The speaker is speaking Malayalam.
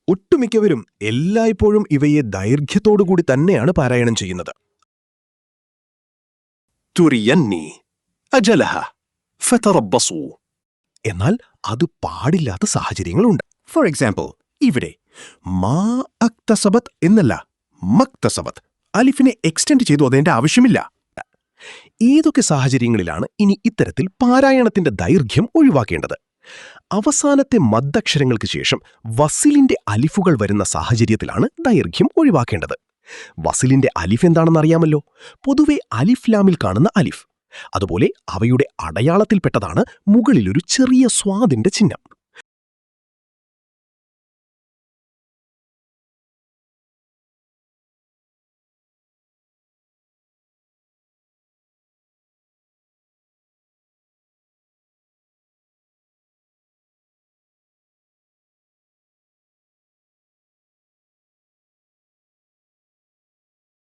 ഒട്ടുമിക്കവരും എല്ലായ്പ്പോഴും ഇവയെ ദൈർഘ്യത്തോടുകൂടി തന്നെയാണ് പാരായണം ചെയ്യുന്നത്. തുരിയന്നി അജലഹ ഫതറബ്ബസൂ. എന്നാൽ അത് പാടില്ലാത്ത സാഹചര്യങ്ങളുണ്ട്. ഫോർ എക്സാമ്പിൾ, ഇവിടെ മാ അക്തസബത് എന്നല്ല, മക്തസബത്. അലിഫിനെ എക്സ്റ്റെൻഡ് ചെയ്തു അതേണ്ട ആവശ്യമില്ല. ഏതൊക്കെ സാഹചര്യങ്ങളിലാണ് ഇനി ഇത്തരത്തിൽ പാരായണത്തിന്റെ ദൈർഘ്യം ഒഴിവാക്കേണ്ടത്? അവസാനത്തെ മദ്ദക്ഷരങ്ങൾക്ക് ശേഷം വസിലിന്റെ അലിഫുകൾ വരുന്ന സാഹചര്യത്തിലാണ് ദൈർഘ്യം ഒഴിവാക്കേണ്ടത്. വസിലിന്റെ അലിഫ് എന്താണെന്നറിയാമല്ലോ. പൊതുവെ അലിഫ് ലാമിൽ കാണുന്ന അലിഫ്. അതുപോലെ അവയുടെ അടയാളത്തിൽപ്പെട്ടതാണ് മുകളിലൊരു ചെറിയ സ്വാദിന്റെ ചിഹ്നം.